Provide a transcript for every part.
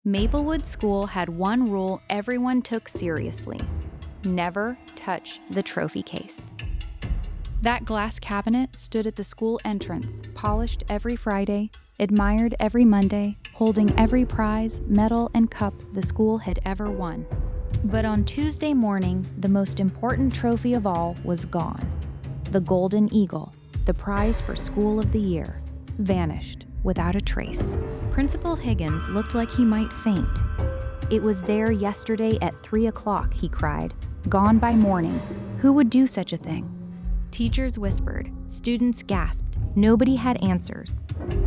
Maplewood School had one rule everyone took seriously: never touch the trophy case. That glass cabinet stood at the school entrance, polished every Friday, admired every Monday, holding every prize, medal, and cup the school had ever won. But on Tuesday morning, the most important trophy of all was gone. The Golden Eagle, the prize for School of the Year, vanished without a trace. Principal Higgins looked like he might faint. "It was there yesterday at 3 o'clock, he cried. "Gone by morning. Who would do such a thing?" Teachers whispered, students gasped. Nobody had answers.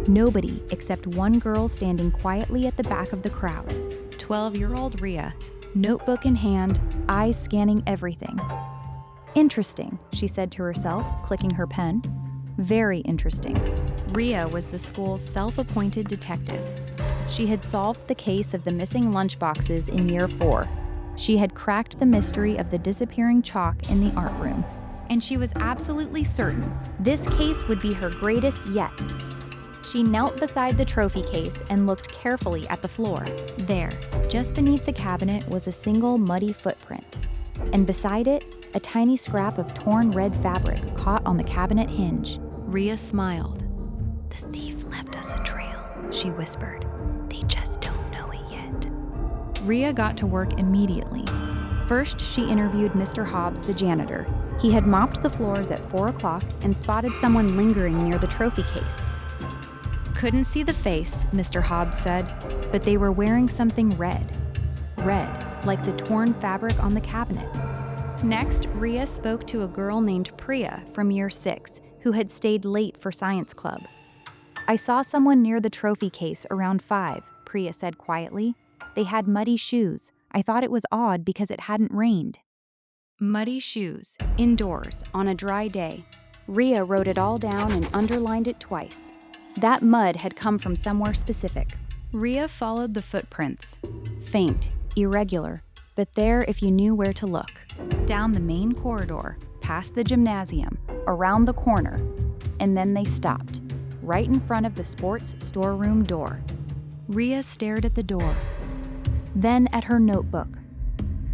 Nobody except one girl standing quietly at the back of the crowd. 12-year-old Riya, notebook in hand, eyes scanning everything. "Interesting," she said to herself, clicking her pen. Very interesting. Riya was the school's self-appointed detective. She had solved the case of the missing lunchboxes in year 4. She had cracked the mystery of the disappearing chalk in the art room. And she was absolutely certain this case would be her greatest yet. She knelt beside the trophy case and looked carefully at the floor. There, just beneath the cabinet, was a single muddy footprint. And beside it, a tiny scrap of torn red fabric caught on the cabinet hinge. Riya smiled. "The thief left us a trail," she whispered. "They just don't know it yet." Riya got to work immediately. First, she interviewed Mr. Hobbs, the janitor. He had mopped the floors at 4 o'clock and spotted someone lingering near the trophy case. "Couldn't see the face," Mr. Hobbs said, "but they were wearing something red. Red, like the torn fabric on the cabinet." Next, Riya spoke to a girl named Priya from year 6 who had stayed late for science club. "I saw someone near the trophy case around 5, Priya said quietly. "They had muddy shoes. I thought it was odd because it hadn't rained." Muddy shoes, indoors, on a dry day. Riya wrote it all down and underlined it twice. That mud had come from somewhere specific. Riya followed the footprints. Faint, irregular, but there if you knew where to look. Down the main corridor, past the gymnasium, around the corner, and then they stopped, right in front of the sports storeroom door. Riya stared at the door, then at her notebook,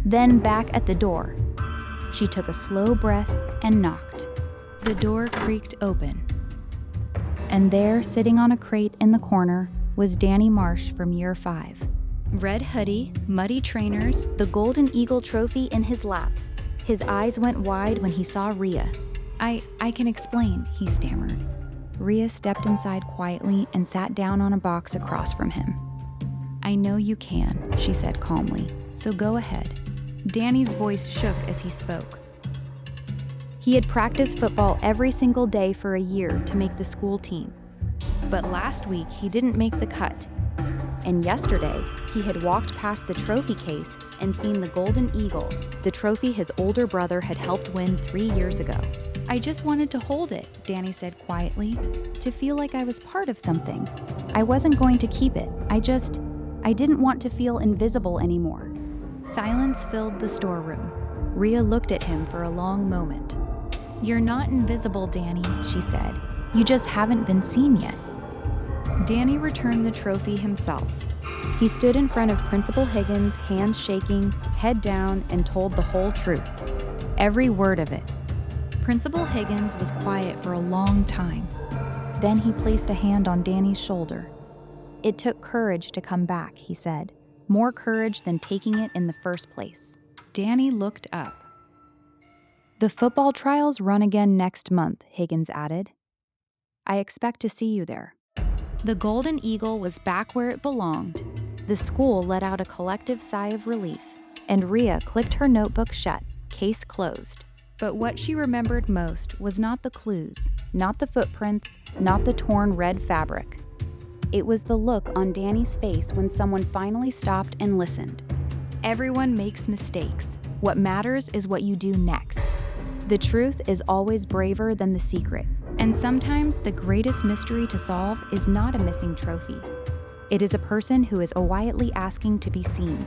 then back at the door. She took a slow breath and knocked. The door creaked open. And there, sitting on a crate in the corner, was Danny Marsh from year 5. Red hoodie, muddy trainers, the Golden Eagle trophy in his lap. His eyes went wide when he saw Riya. I can explain," he stammered. Riya stepped inside quietly and sat down on a box across from him. "I know you can," she said calmly, "so go ahead." Danny's voice shook as he spoke. He had practiced football every single day for a year to make the school team. But last week, he didn't make the cut. And yesterday, he had walked past the trophy case and seen the Golden Eagle, the trophy his older brother had helped win 3 years ago. "I just wanted to hold it," Danny said quietly, "to feel like I was part of something. I wasn't going to keep it. I didn't want to feel invisible anymore." Silence filled the storeroom. Riya looked at him for a long moment. "You're not invisible, Danny," she said. "You just haven't been seen yet." Danny returned the trophy himself. He stood in front of Principal Higgins, hands shaking, head down, and told the whole truth. Every word of it. Principal Higgins was quiet for a long time. Then he placed a hand on Danny's shoulder. "It took courage to come back," he said. "More courage than taking it in the first place." Danny looked up. "The football trials run again next month," Higgins added. "I expect to see you there." The Golden Eagle was back where it belonged. The school let out a collective sigh of relief, and Riya clicked her notebook shut, case closed. But what she remembered most was not the clues, not the footprints, not the torn red fabric. It was the look on Danny's face when someone finally stopped and listened. Everyone makes mistakes. What matters is what you do next. The truth is always braver than the secret. And sometimes the greatest mystery to solve is not a missing trophy. It is a person who is quietly asking to be seen.